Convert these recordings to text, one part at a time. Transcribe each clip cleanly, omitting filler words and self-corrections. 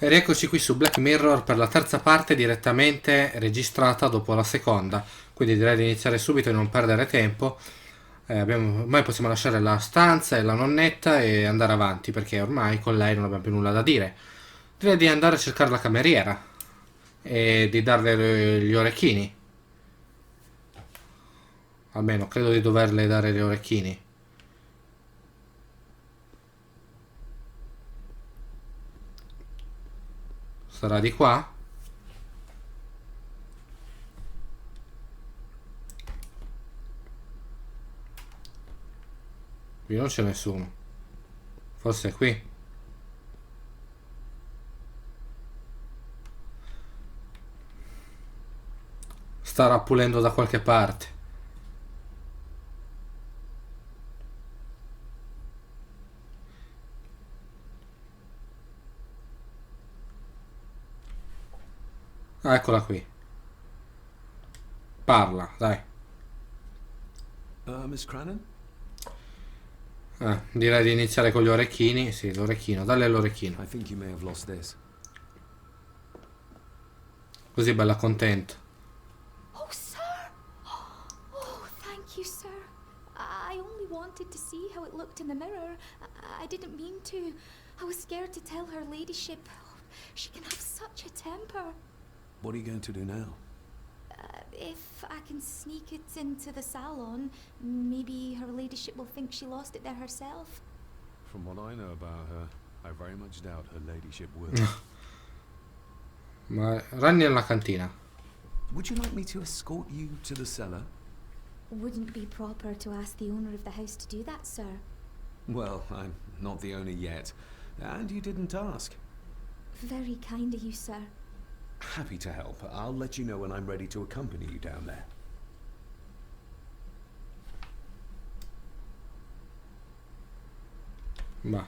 E rieccoci qui su Black Mirror per la terza parte direttamente registrata dopo la seconda. Quindi direi di iniziare subito e non perdere tempo. Ormai possiamo lasciare la stanza e la nonnetta e andare avanti perché ormai con lei non abbiamo più nulla da dire. Direi di andare a cercare la cameriera e di darle gli orecchini. Almeno credo di doverle dare gli orecchini. Sarà di qua? Qui non c'è nessuno. Forse è qui. Starà pulendo da qualche parte. Ah, eccola qui. Parla, dai. Miss Crannan? Direi di iniziare con gli orecchini. Sì, l'orecchino. Dalle l'orecchino. I think you may have lost this. Così bella contenta. Oh, sir! Oh, thank you, sir. I only wanted to see how it looked in the mirror. I didn't mean to. I was scared to tell her ladyship. She can have such a temper. What are you going to do now? If I can sneak it into the salon, maybe her ladyship will think she lost it there herself. From what I know about her, I very much doubt her ladyship will. Ma Ragni nella cantina. Would you like me to escort you to the cellar? Wouldn't it be proper to ask the owner of the house to do that, sir? Well, I'm not the owner yet. And you didn't ask. Very kind of you, sir. Happy to help. I'll let you know when I'm ready to accompany you down there. Ma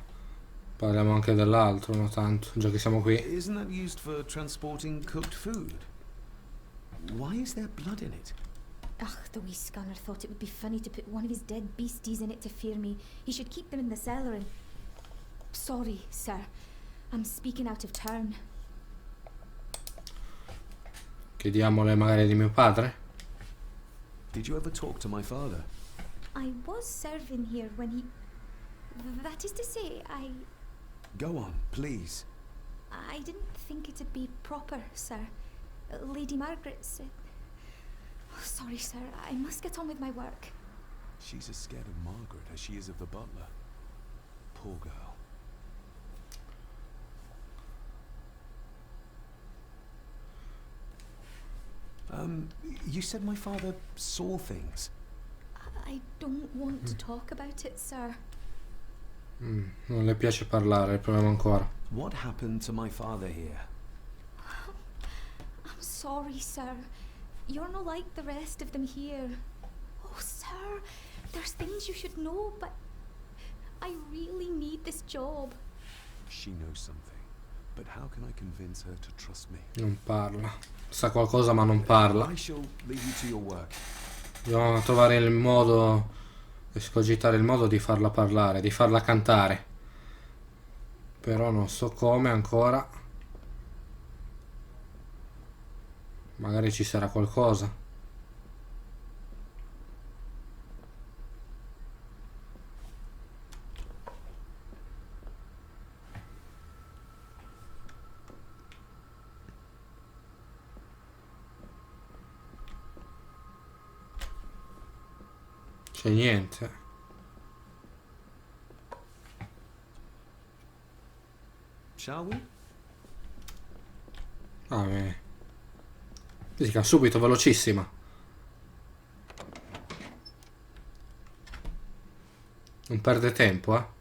parliamo anche dell'altro, no tanto, già che siamo qui. Isn't that used for transporting cooked food? Why is there blood in it? Ugh, the wee scunner thought it would be funny to put one of his dead beasties in it to fear me. He should keep them in the cellar and... Sorry, sir. I'm speaking out of turn. Chiediamole magari di mio padre. Did you ever talk to my father? I was serving here when he... That is to say, Go on, please. I didn't think it'd be proper, sir. Lady Margaret said... Oh, sorry, sir. I must get on with my work. She's as scared of Margaret as she is of the butler. Poor girl. You said my father saw things. I don't want to talk about it, sir. Non le piace parlare, proviamo ancora. What happened to my father here? I'm sorry, sir. You're not like the rest of them here. Oh, sir, there's things you should know, but I really need this job. She knows something, but how can I convince her to trust me? Non parla. Sa qualcosa ma non parla. I shall leave you to your work. Dobbiamo trovare il modo, escogitare il modo di farla parlare, di farla cantare. Però non so come ancora. Magari ci sarà qualcosa. C'è niente. Shall we? Ah, fisica subito, velocissima. Non perde tempo, eh.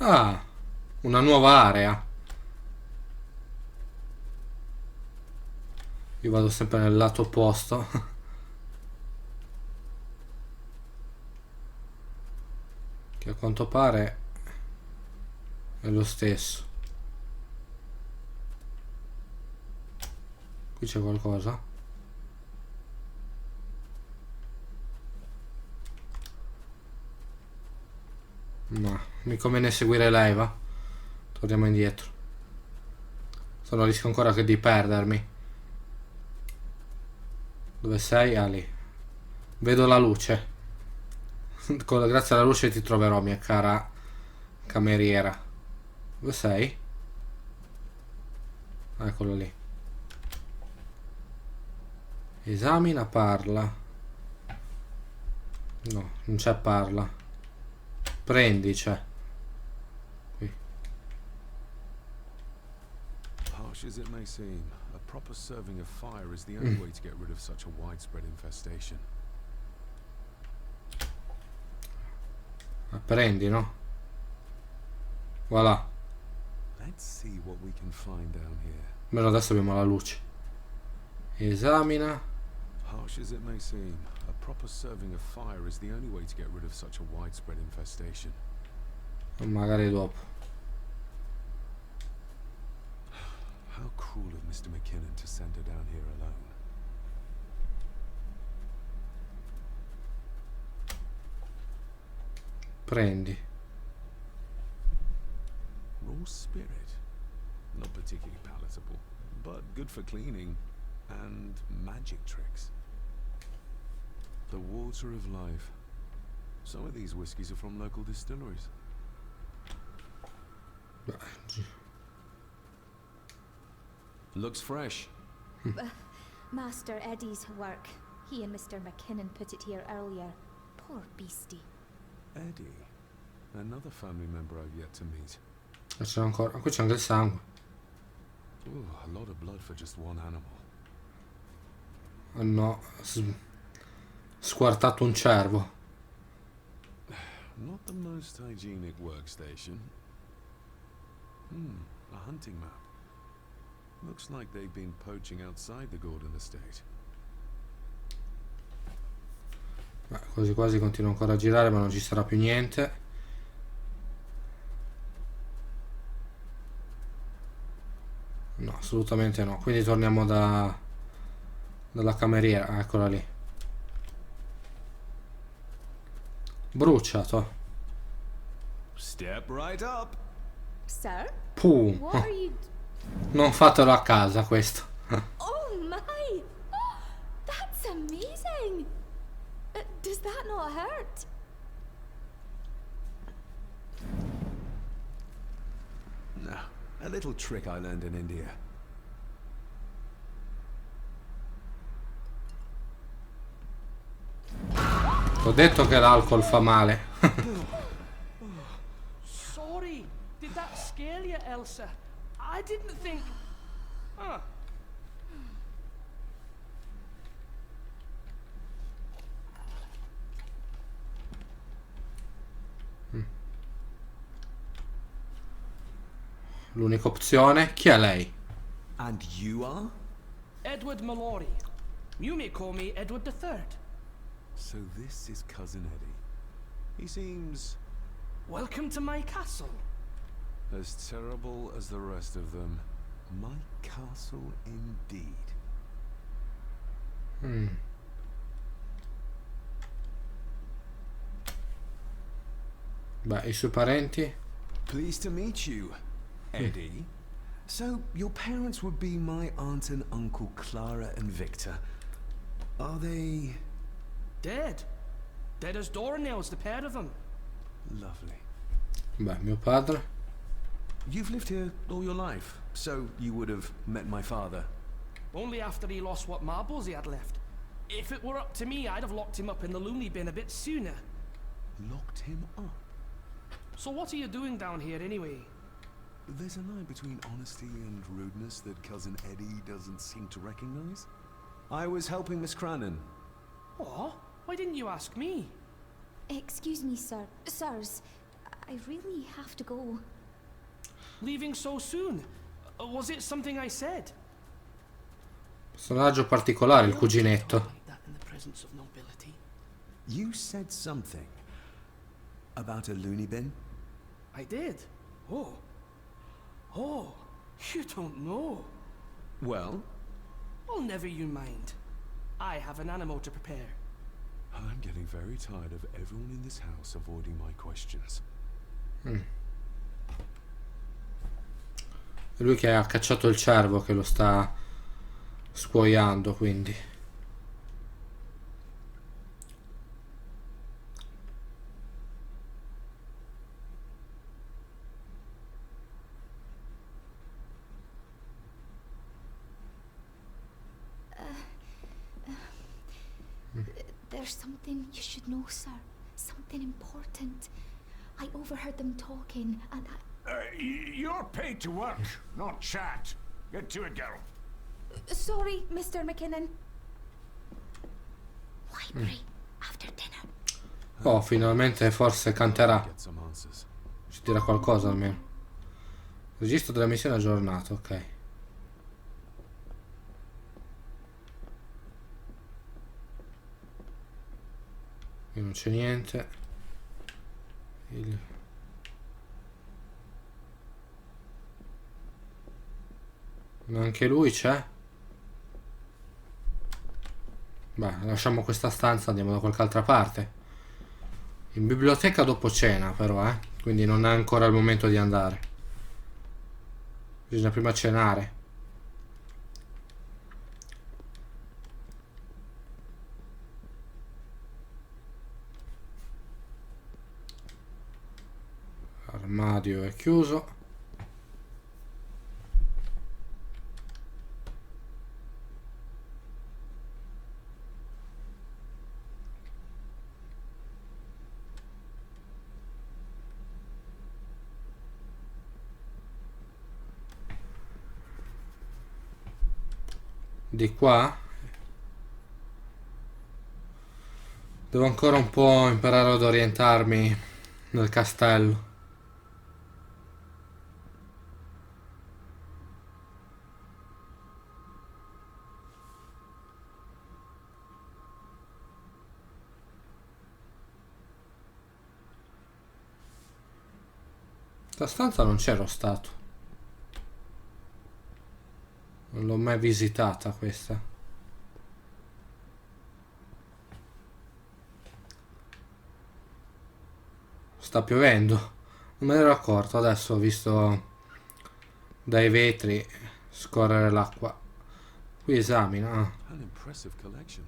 Ah, una nuova area. Io vado sempre nel lato opposto. Che a quanto pare è lo stesso. Qui c'è qualcosa. No, mi conviene seguire lei, va. Torniamo indietro. Sono a rischio ancora che di perdermi. Dove sei? Ah, lì. Vedo la luce. Grazie alla luce ti troverò, mia cara cameriera. Dove sei? Eccolo lì. Esamina, parla. No, non c'è parla. Prendi, c'è. Qui. Harsh as it may seem, a proper serving of fire is the only way to get rid of such a widespread infestation. Prendi, no? Voilà. Let's see what we can find down here. Almeno adesso abbiamo la luce. Esamina. Harsh as it may seem, a proper serving of fire is the only way to get rid of such a widespread infestation. Magari dopo. How cruel of Mr. McKinnon to send her down here alone. Prendi. Raw spirit. Not particularly palatable, but good for cleaning and magic tricks. The water of life. Some of these whiskies are from local distilleries. Looks fresh. Master Eddie's work. He and Mr. McKinnon put it here earlier. Poor beastie. Eddie. Another family member I've yet to meet. C'è ancora. Qui c'è anche il sangue. Ooh, a lot of blood for just one animal. Hanno squartato un cervo. Not the most hygienic workstation. A hunting map. Looks like they've been poaching outside the Gordon estate. Beh, quasi quasi continuo ancora a girare, ma non ci sarà più niente. No, assolutamente no. Quindi torniamo dalla cameriera. Eccola lì. Bruciato. Step right up. Sir? Puh. What are you... Non fatelo a casa questo. Oh my! That's amazing! Does that not hurt? No, a little trick I learned in India. Ho detto che l'alcol fa male. Sorry, did that scare you, Elsa? I didn't think... Huh. L'unica opzione. Chi è lei? And you are? Edward Mallory. You may call me Edward III. So this is Cousin Eddie. He seems Welcome to my castle. as terrible as the rest of them. My castle indeed. Beh, i suoi parenti? Pleased to meet you, Eddie. So, your parents would be my aunt and uncle Clara and Victor. Are they... Dead. Dead as doornails, the pair of them. Lovely. Beh, mio padre. You've lived here all your life, so you would have met my father. Only after he lost what marbles he had left. If it were up to me, I'd have locked him up in the loony bin a bit sooner. Locked him up. So what are you doing down here anyway? There's a line between honesty and rudeness that Cousin Eddie doesn't seem to recognize. I was helping Miss Cranon. Oh, why didn't you ask me? Excuse me, sir. Sirs, I really have to go. Leaving so soon? Was it something I said? Personaggio particolare, il cuginetto. Like that in the presence of nobility. You said something about a loony bin? I did. Oh, you don't know. Well, Oh, never you mind. I have an animal to prepare. I'm getting very tired of everyone in this house avoiding my questions. È lui che ha cacciato il cervo che lo sta scuoiando, quindi. There's something you should know, sir. Something important. I overheard them talking, and You're paid to work, not chat. Get to it, girl. Sorry, Mr. McKinnon. Library, after dinner. Oh, finalmente forse canterà. Get some answers. Ci dirà qualcosa almeno. Registro della missione aggiornato, ok. Qui non c'è niente. Anche lui c'è. Beh, lasciamo questa stanza, andiamo da qualche altra parte. In biblioteca dopo cena però, quindi non è ancora il momento di andare. Bisogna prima cenare. L'armadio è chiuso. Di qua devo ancora un po' imparare ad orientarmi nel castello. Questa stanza non c'ero stato. Non l'ho mai visitata questa. Sta piovendo. Non me ne ero accorto. Adesso ho visto dai vetri scorrere l'acqua. Qui esamina. Ah. An impressive collection.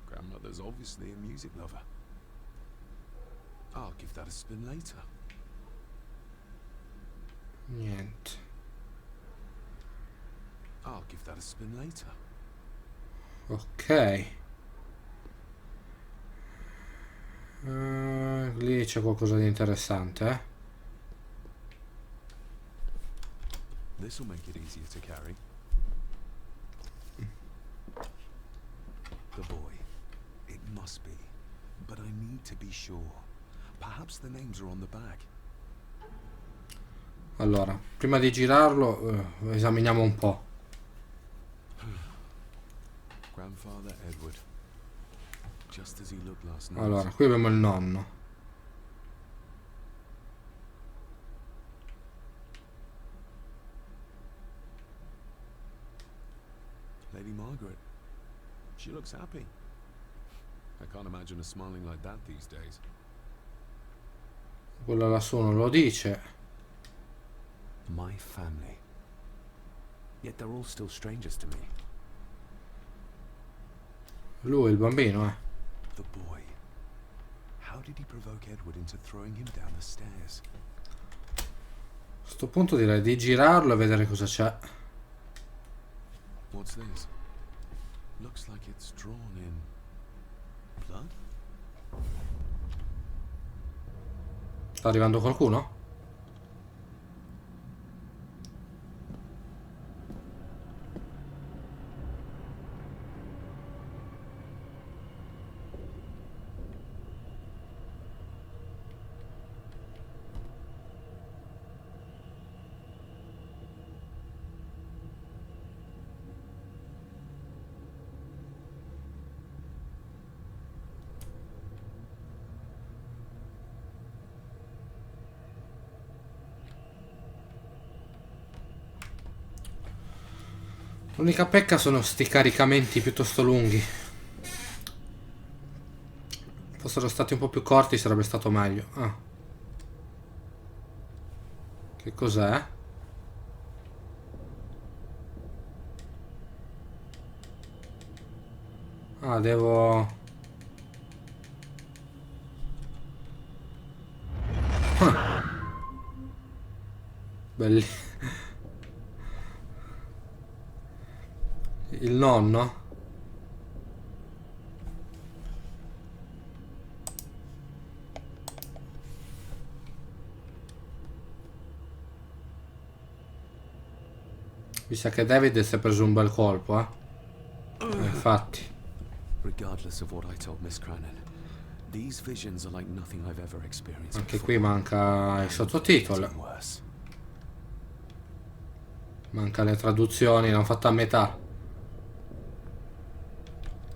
Grandmother's obviously a music lover. I'll give that a spin later. Niente. I'll give that a spin later. Ok. Lì c'è qualcosa di interessante, This will make it easier to carry. The boy. It must be. But I need to be sure. Perhaps the names are on the back. Allora, prima di girarlo, esaminiamo un po'. Grandfather Edward. Just as he looked last night. Allora, qui abbiamo il nonno. Lady Margaret. She looks happy. I can't imagine her smiling like that these days. Quello lassù non lo dice. My family. Yet they're all still strangers to me. Lui, il bambino, The boy. How did he provoke Edward into throwing him down the stairs? A sto punto direi di girarlo e vedere cosa c'è. What's this? Looks like it's drawn in blood? Sta arrivando qualcuno? L'unica pecca sono sti caricamenti piuttosto lunghi. Fossero stati un po' più corti sarebbe stato meglio. Ah. Che cos'è? Ah, devo... Ah. Belli. Il nonno? Mi sa che David si è preso un bel colpo, eh? Infatti. Regardless of what I told Miss Cranen, these visions are like nothing I've ever experienced Anche before. qui manca il sottotitolo. Getting worse. Manca le traduzioni, l'hanno fatta a metà.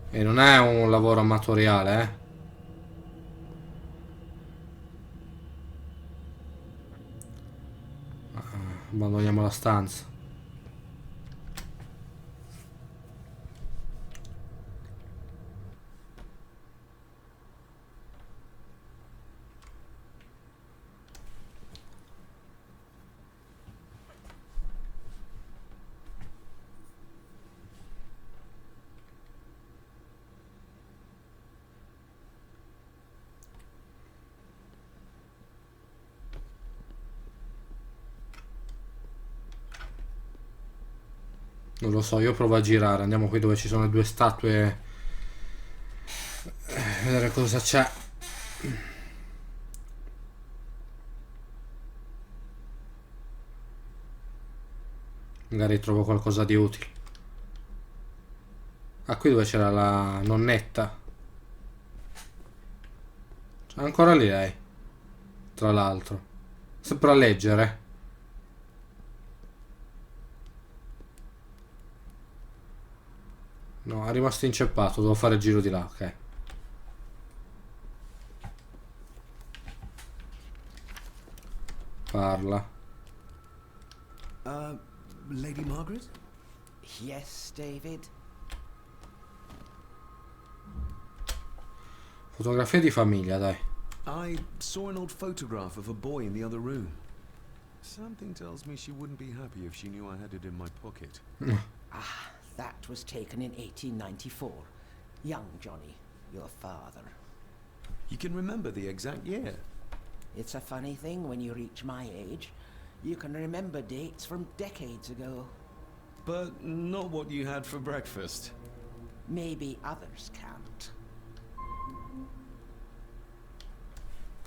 E non è un lavoro amatoriale, eh? Abbandoniamo la stanza. Non lo so, io provo a girare. Andiamo qui dove ci sono le due statue. Vedere cosa c'è. Magari trovo qualcosa di utile. Ah, qui dove c'era la nonnetta. C'è ancora lì lei. Tra l'altro. Sempre a leggere. No, è rimasto inceppato. Devo fare il giro di là, ok. Parla. Lady Margaret? Yes, David? Fotografia di famiglia, dai. I saw an old photograph of a boy in the other room. Something tells me she wouldn't be happy if she knew I had it in my pocket. Ah, that was taken in 1894. Young Johnny, your father. You can remember the exact year. It's a funny thing when you reach my age. You can remember dates from decades ago. But not what you had for breakfast. Maybe others can't.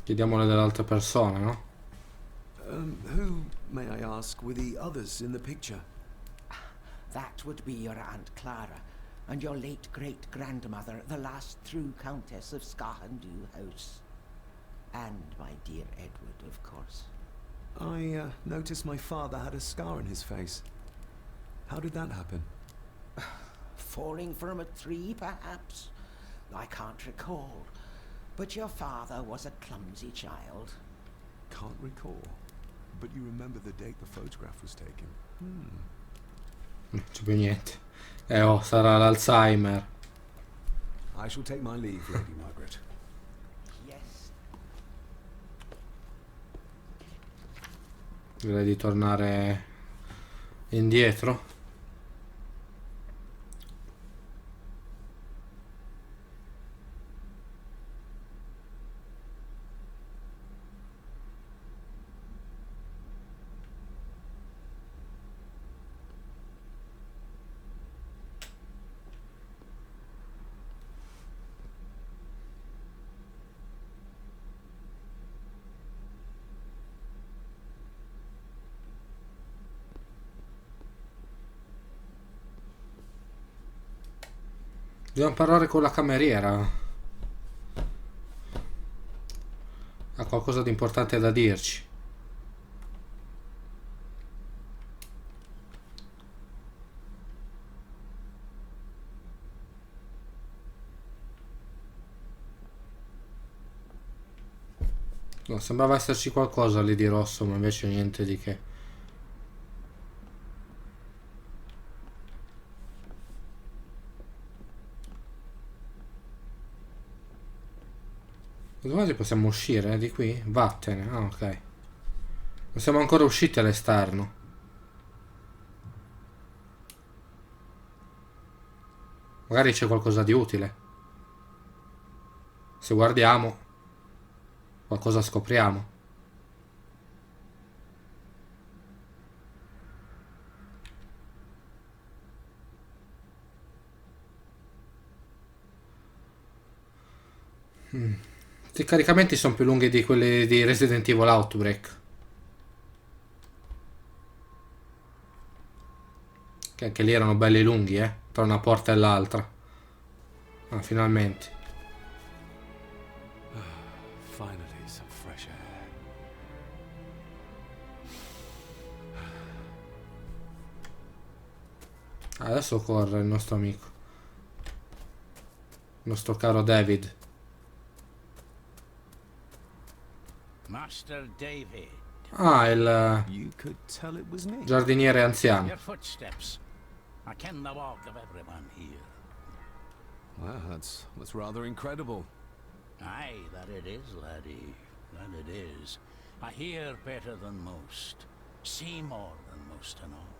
Chiediamole delle altre persone, no? Who, may I ask, were the others in the picture? That would be your Aunt Clara and your late great-grandmother, the last true Countess of Skahandu House. And my dear Edward, of course. I noticed my father had a scar on his face. How did that happen? Falling from a tree, perhaps? I can't recall. But your father was a clumsy child. Can't recall. But you remember the date the photograph was taken. Non c'è più niente. Oh, sarà l'Alzheimer. I shall take my leave, Lady Margaret. Yes. Direi di tornare indietro. Dobbiamo parlare con la cameriera. Ha qualcosa di importante da dirci. No, sembrava esserci qualcosa lì di rosso, ma invece niente di che. Domani possiamo uscire di qui? Vattene. Ah, ok. Non siamo ancora usciti all'esterno. Magari c'è qualcosa di utile. Se guardiamo, qualcosa scopriamo. I caricamenti sono più lunghi di quelli di Resident Evil Outbreak. Che anche lì erano belli lunghi, tra una porta e l'altra. Ah, finalmente. Finally, some fresh air. Adesso corre il nostro amico. Il nostro caro David. Master David, Ah, il You could tell it was me. giardiniere anziano. your footsteps. I ken the walk of everyone here. Wow, that's rather incredible. Aye, that it is, laddie. That it is. I hear better than most. See more than most and all.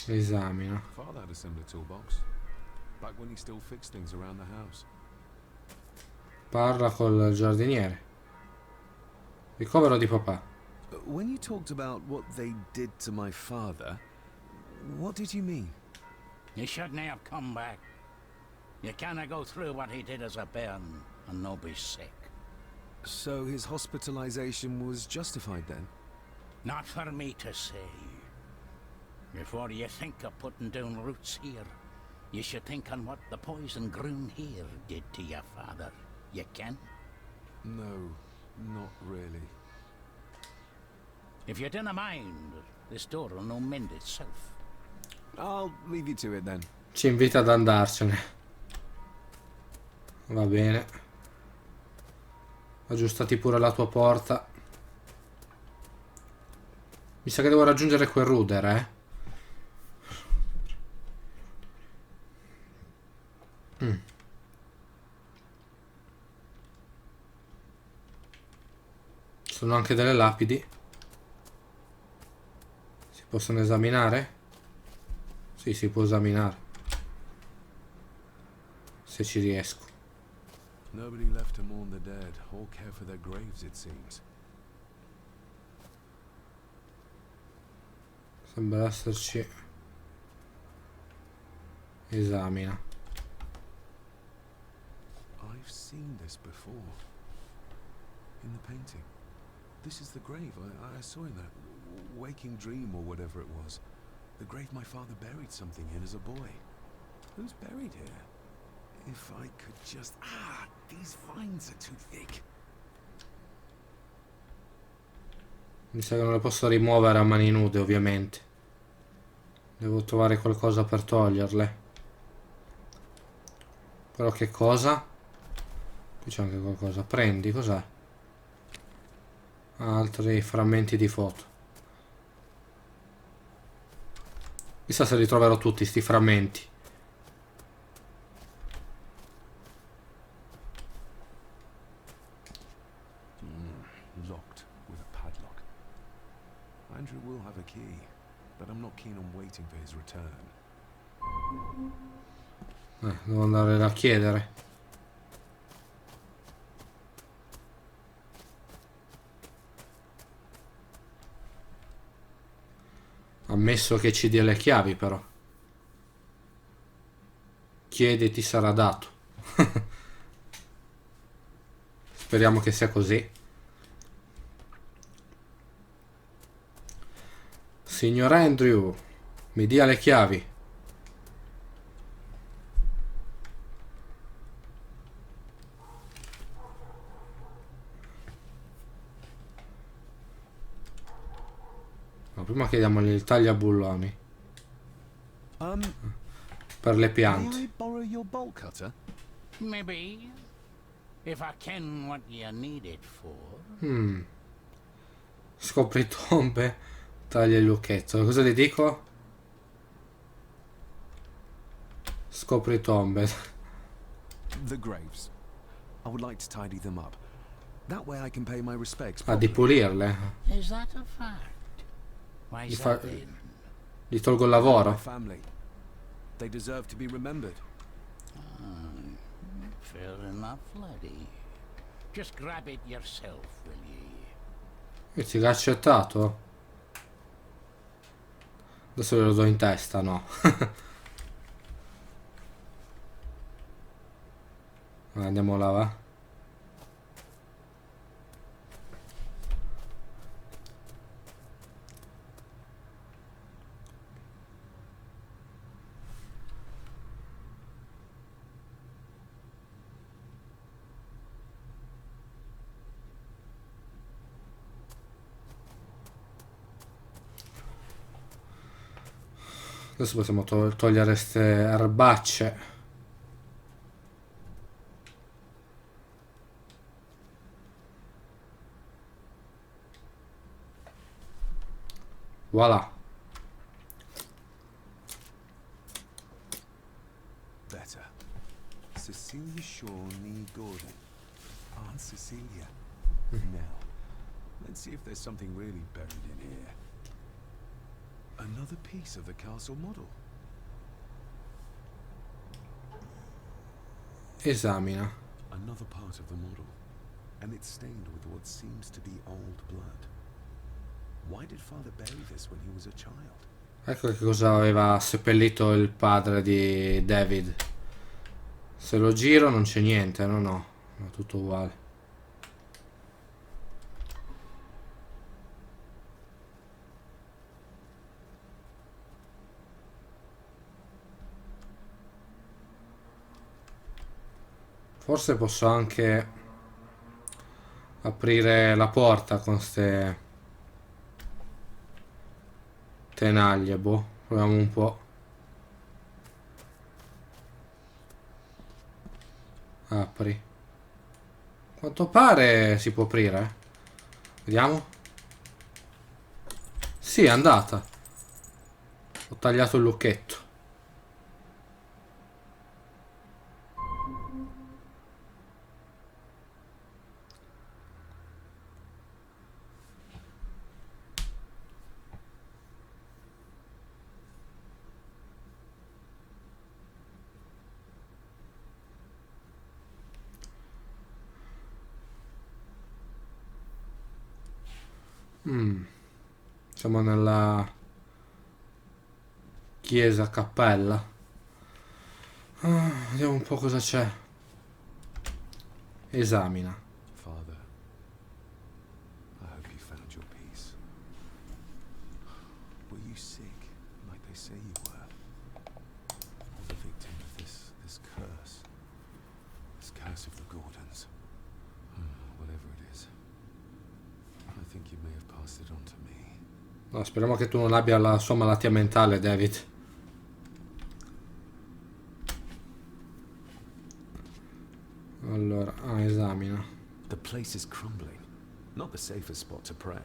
Esamina. Father had a similar toolbox. Back when he still fixed things around the house. Parla col giardiniere. Ricovero di papà. When you talked about what they did to my father, what did you mean? You shouldn't have come back. You canna go through what he did as a bairn and no be sick. So his hospitalization was justified then? Not for me to say. Before you think of putting down roots here, you should think on what the poison grown here did to your father. You can? No, not really. If you dinna mind, this door will no mend itself. I'll leave you to it then. Ci invita ad andarcene. Va bene. Aggiustati pure la tua porta. Mi sa che devo raggiungere quel Ruder, Sono anche delle lapidi. Si possono esaminare? Sì, si può esaminare. Se ci riesco. Nobody left to mourn the dead or care for their graves, it seems. Sembra esserci. Esamina. I've seen this before. In the painting. This is the grave I saw in that waking dream or whatever it was. The grave my father buried something in as a boy. Who's buried here? If I could just... Ah, these vines are too thick. Mi sa che non le posso rimuovere a mani nude, ovviamente. Devo trovare qualcosa per toglierle. Però che cosa? Qui c'è anche qualcosa. Prendi, cos'è? Altri frammenti di foto. Chissà se li troverò tutti sti frammenti. Locked with a padlock. Andrew will have a key, but I'm not keen on waiting for his return. Devo andare a chiedere. Ammesso che ci dia le chiavi, però. Chiedi e ti sarà dato. Speriamo che sia così. Signor Andrew, mi dia le chiavi. Ma prima chiediamogli il tagliabulloni per le May piante. I borrow your bolt cutter? Maybe. If I ken what you need it for. Scopri tombe, taglia il lucchetto. Cosa gli dico? scopritombe. The graves. I would like to tidy them up. That way I can pay my respects. Ah, di pulirle. Is that a fact? Why's fa- that then? Gli tolgo il My lavoro. family. They deserve to be remembered. Fair enough, laddie. Just grab it yourself, will ye? Quindi che ha accettato. Adesso glielo do in testa, no. Andiamo là, va. Adesso possiamo togliere queste erbacce. Voilà. Better. Cecilia Shaw Nee Gordon. Aunt Cecilia. Now, let's see if there's something really buried in here. Another piece of the castle model. Esamina. Another part of the model. And it's stained with what seems to be old blood. Why did father bury this when he was a child? Ecco che cosa aveva seppellito il padre di David. Se lo giro non c'è niente, no, è tutto uguale. Forse posso anche aprire la porta con ste tenaglie, boh, proviamo un po'. Apri. Quanto pare si può aprire. Vediamo. Sì, è andata. Ho tagliato il lucchetto. Siamo nella chiesa cappella. Vediamo un po' cosa c'è. Esamina. Father, I hope you found your peace. Were you sick, like they say you were? Or the victim of this curse? This curse of the Gordons? Whatever it is. I think you may have passed it on to me. No, speriamo che tu non abbia la sua malattia mentale, David. Allora, esamina. The place is crumbling. Not the safest spot to pray.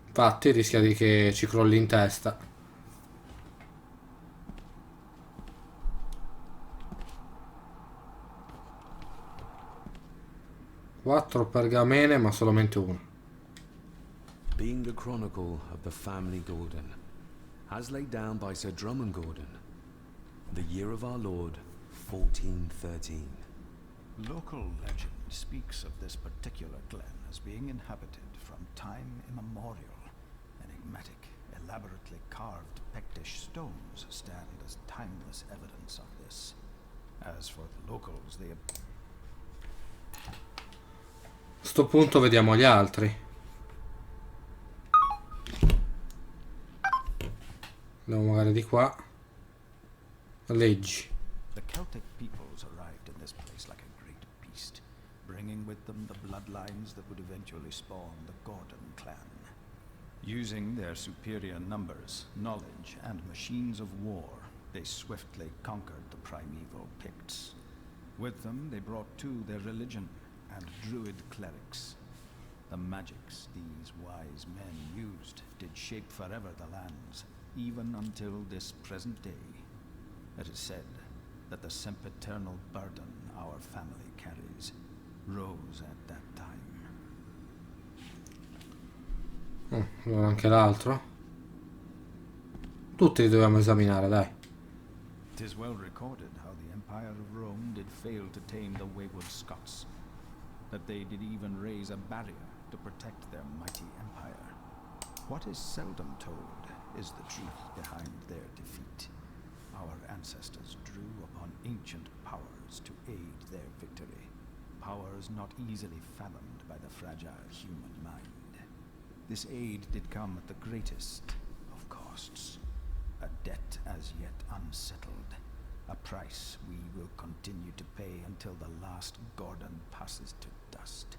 Infatti rischia di che ci crolli in testa. Quattro pergamene, ma solamente uno. Being a chronicle of the family Gordon, as laid down by Sir Drummond Gordon, the year of our Lord, 1413. Local legend speaks of this particular glen as being inhabited from time immemorial. Enigmatic, elaborately carved Pictish stones stand as timeless evidence of this. As for the locals, they... A sto punto vediamo gli altri. Andiamo magari di qua. Leggi. The Celtic peoples arrived in this place like a great beast, bringing with them the bloodlines that would eventually spawn the Gordon clan. Using their superior numbers, knowledge, and machines of war, they swiftly conquered the primeval Picts. With them, they brought too their religion and druid clerics. The magics these wise men used did shape forever the lands, even until this present day. It is said that the sempiternal burden our family carries rose at that time. Allora anche l'altro. Tutti li dobbiamo esaminare, dai. It is well recorded how the Empire of Rome did fail to tame the wayward Scots, that they did even raise a barrier to protect their mighty empire. What is seldom told is the truth behind their defeat. Our ancestors drew upon ancient powers to aid their victory, powers not easily fathomed by the fragile human mind. This aid did come at the greatest of costs, a debt as yet unsettled, a price we will continue to pay until the last Gordon passes to dust.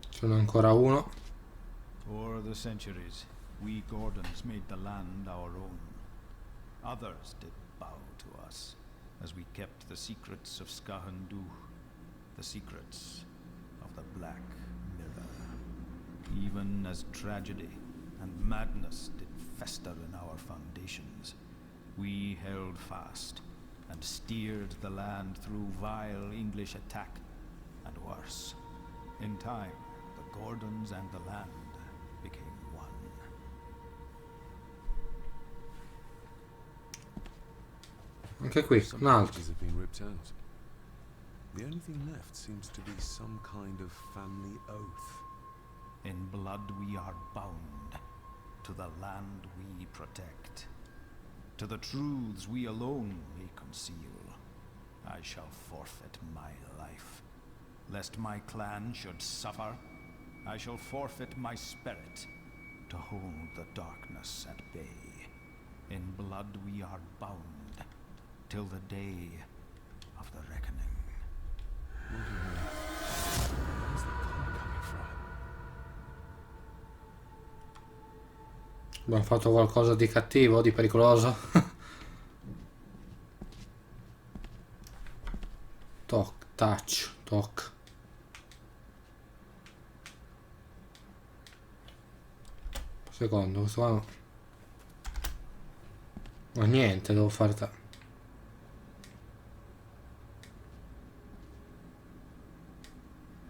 Sono ancora uno. For the centuries, we Gordons made the land our own. Others did bow to us, as we kept the secrets of Skahandu, the secrets of the Black Mirror. Even as tragedy and madness did fester in our foundations, we held fast and steered the land through vile English attack and worse. In time, the Gordons and the land became one. Anche qui, Some un altro. pages have been ripped out. The only thing left seems to be some kind of family oath. In blood we are bound to the land we protect, to the truths we alone may conceal. I shall forfeit my life. Lest my clan should suffer, I shall forfeit my spirit to hold the darkness at bay. In blood we are bound till the day of the reckoning. Where's the call coming from? Abbiamo fatto qualcosa di cattivo, di pericoloso. Toc, touch, toc. Secondo, questo qua no. Ma niente, devo fare...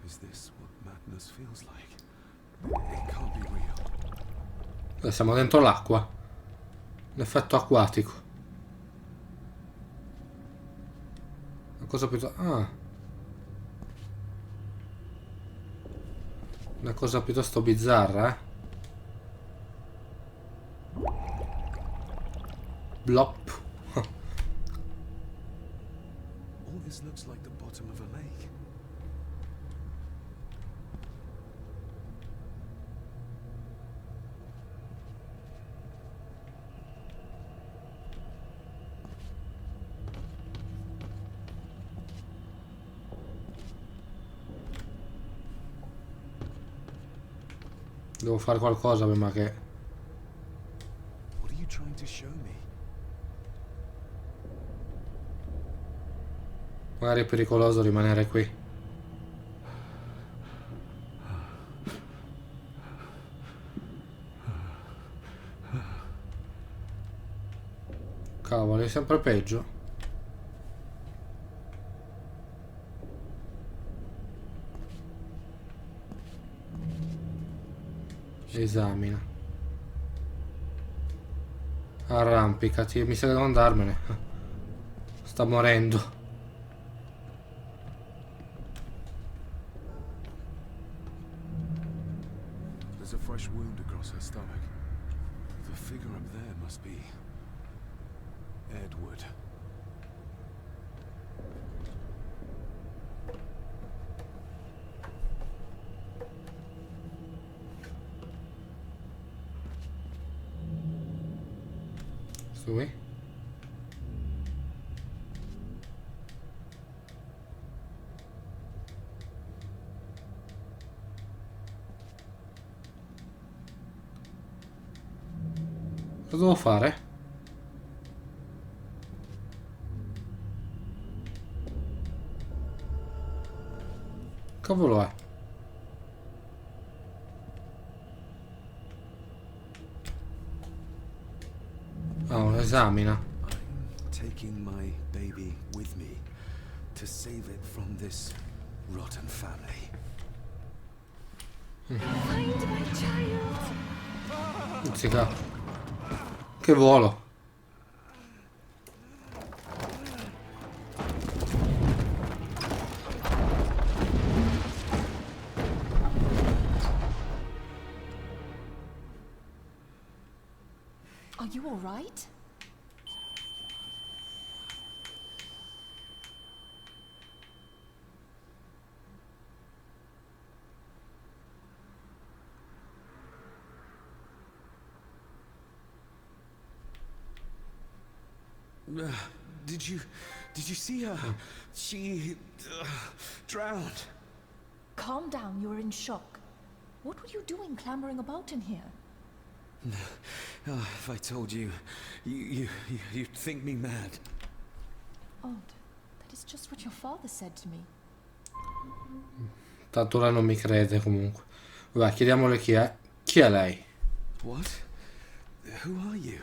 Is this what madness feels like? It can't be real. Siamo dentro l'acqua. L'effetto acquatico. Una cosa piuttosto... Ah. Una cosa piuttosto bizzarra, eh. Blop. All this looks like the bottom of a lake. Devo fare qualcosa prima che... What are you trying to show me? Magari è pericoloso rimanere qui. Cavolo, è sempre peggio. Esamina. Arrampicati, mi sa che devo andarmene. Sta morendo. There's a fresh wound across her stomach. The figure up there must be Edward. Qui. Cosa devo fare? Cavolo è? Esamina. I'm taking my baby with me to save it from this rotten family. Find my child. Mizzica. Che volo. Are you all right? Did you see her? She drowned. Calm down, you're in shock. What were you doing clambering about in here? If I told you, you'd think me mad. Odd. That is just what your father said to me. Tanto lei non mi crede comunque. Vabbè, chiediamole chi è. Chi è lei? What? Who are you?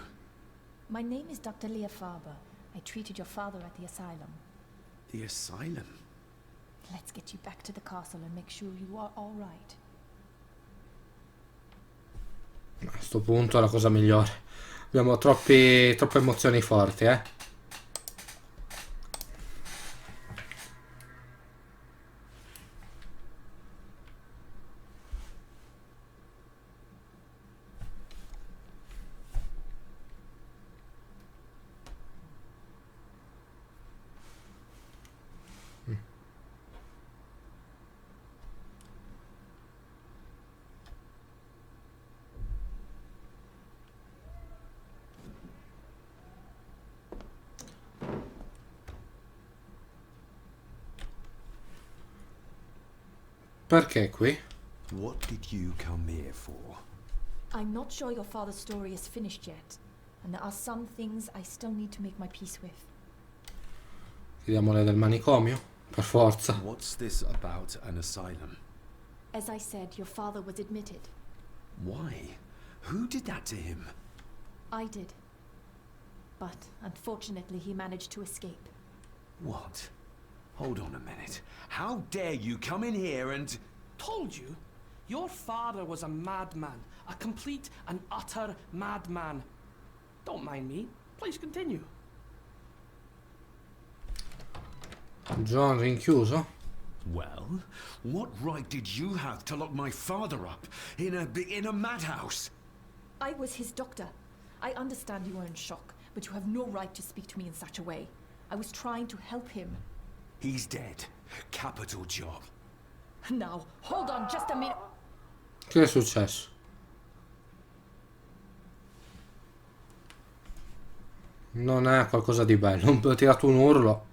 My name is Dr. Leah Faber. I treated your father at the asylum. The asylum? Let's get you back to the castle and make sure you are all right. A sto punto è la cosa migliore. Abbiamo troppe emozioni forti, eh. Perché qui? What did you come here for? I'm not sure your father's story is finished yet, and there are some things I still need to make my peace with. Chiediamole del manicomio? Per forza. What's this about an asylum? As I said, your father was admitted. Why? Who did that to him? I did. But unfortunately, he managed to escape. What? Hold on a minute. How dare you come in here and... Told you? Your father was a madman. A complete and utter madman. Don't mind me. Please continue. John rinchiuso? Well, what right did you have to lock my father up in a madhouse? I was his doctor. I understand you are in shock, but you have no right to speak to me in such a way. I was trying to help him. He's dead. Capital job. Now, hold on just a minute. Che è successo? Non è qualcosa di bello. Ho tirato un urlo.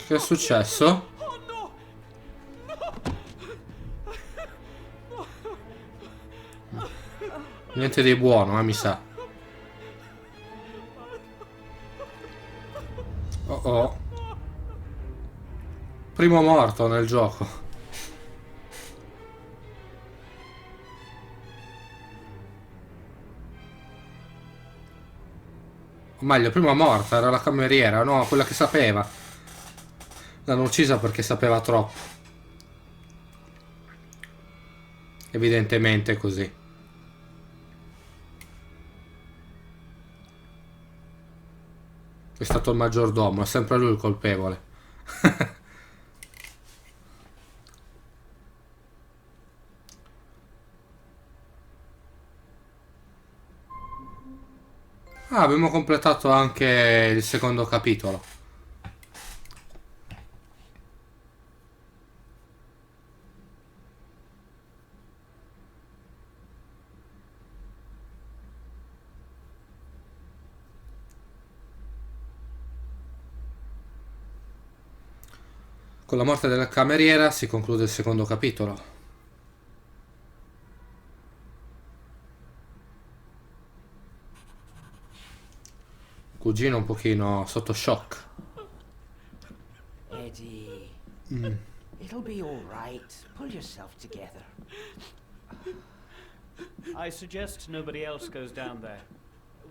Che è successo? Oh no! Niente di buono, mi sa. Oh oh. Primo morto nel gioco. O meglio, prima morta era la cameriera, no, quella che sapeva. L'hanno uccisa perché sapeva troppo. Evidentemente è così. È stato il maggiordomo, è sempre lui il colpevole. Ah, abbiamo completato anche il secondo capitolo. Con la morte della cameriera si conclude il secondo capitolo. Cugino un pochino sotto shock. Eddie, it'll be all right. Pull yourself together. I suggest nobody else goes down there.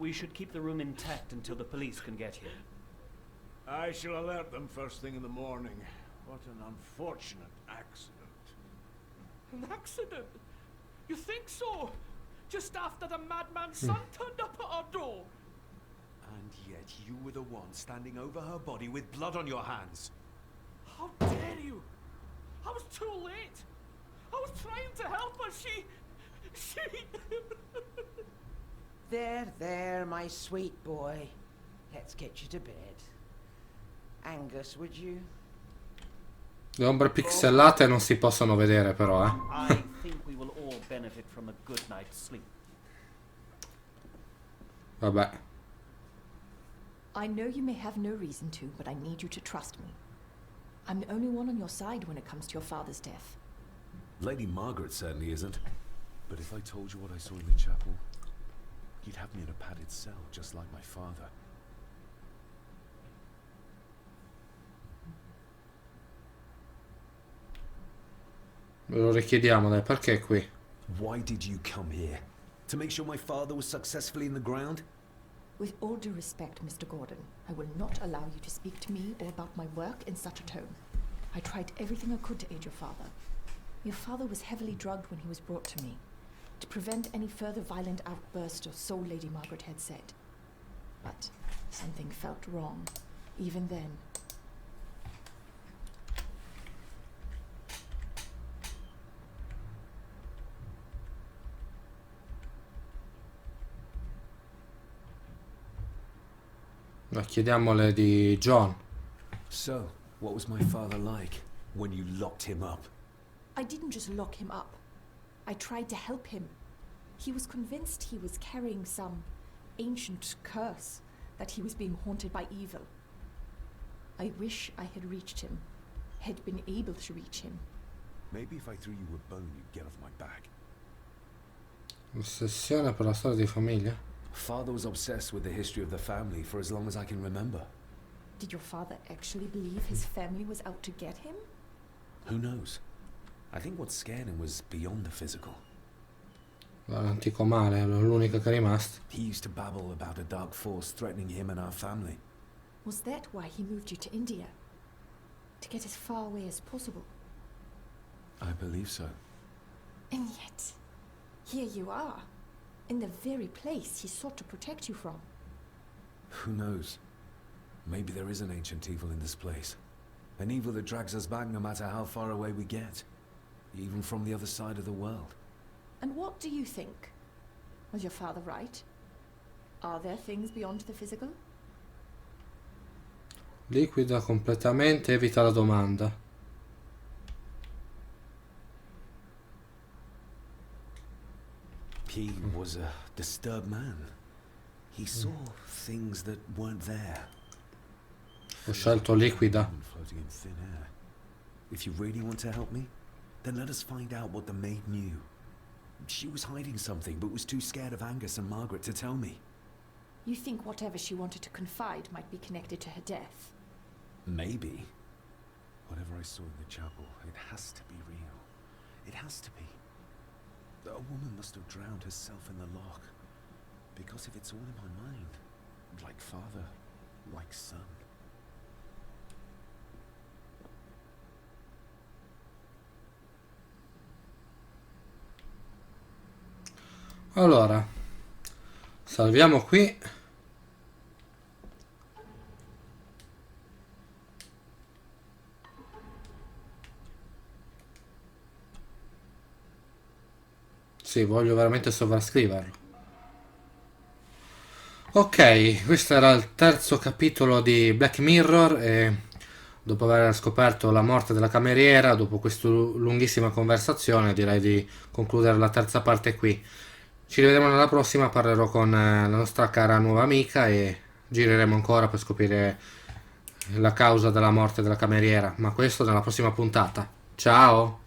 We should keep the room intact until the police can get here. I shall alert them first thing in the morning. What an unfortunate accident. An accident? You think so? Just after the madman's son turned up at our door. And yet you were the one standing over her body with blood on your hands. How dare you? I was too late. I was trying to help her. She... There, my sweet boy. Let's get you to bed. Angus, would you? Le ombre pixelate non si possono vedere però, I think we will all benefit from a good night's sleep. Vabbè. I know you may have no reason to, but I need you to trust me. I'm the only one on your side when it comes to your father's death. Lady Margaret certainly isn't. But if I told you what I saw in the chapel, you'd have me in a padded cell, just like my father. Ve lo richiediamo, dai, perché qui? Why did you come here? To make sure my father was successfully in the ground? With all due respect, Mr. Gordon, I will not allow you to speak to me or about my work in such a tone. I tried everything I could to aid your father. Your father was heavily drugged when he was brought to me, to prevent any further violent outburst, or so Lady Margaret had said. But something felt wrong, even then. Chiediamole di John. So, what was my father like when you locked him up? I didn't just lock him up. I tried to help him. He was convinced he was carrying some ancient curse, that he was being haunted by evil. I wish I had reached him, had been able to reach him. Maybe if I threw you a bone, you'd get off my back. Ossessione per la storia di famiglia? Father was obsessed with the history of the family for as long as I can remember. Did your father actually believe his family was out to get him? Who knows? I think what scared him was beyond the physical. L'antico male, è l'unica che è rimasta. He used to babble about a dark force threatening him and our family. Was that why he moved you to India? To get as far away as possible? I believe so. And yet, here you are, in the very place he sought to protect you from. Who knows? Maybe there is an ancient evil in this place. An evil that drags us back no matter how far away we get. Even from the other side of the world. And what do you think? Was your father right? Are there things beyond the physical? Liquida completamente, evita la domanda. He was a disturbed man. He saw things that weren't there. Ho scelto liquida. Floating in thin air. If you really want to help me, then let us find out what the maid knew. She was hiding something, but was too scared of Angus and Margaret to tell me. You think whatever she wanted to confide might be connected to her death? Maybe. Whatever I saw in the chapel, it has to be real. It has to be. A woman must have drowned herself in the loch. Because if it's all in my mind, like father, like son. Allora, salviamo qui. Sì, voglio veramente sovrascriverlo. Ok, questo era il terzo capitolo di Black Mirror e dopo aver scoperto la morte della cameriera, dopo questa lunghissima conversazione, direi di concludere la terza parte qui. Ci rivedremo nella prossima, parlerò con la nostra cara nuova amica e gireremo ancora per scoprire la causa della morte della cameriera, ma questo nella prossima puntata. Ciao!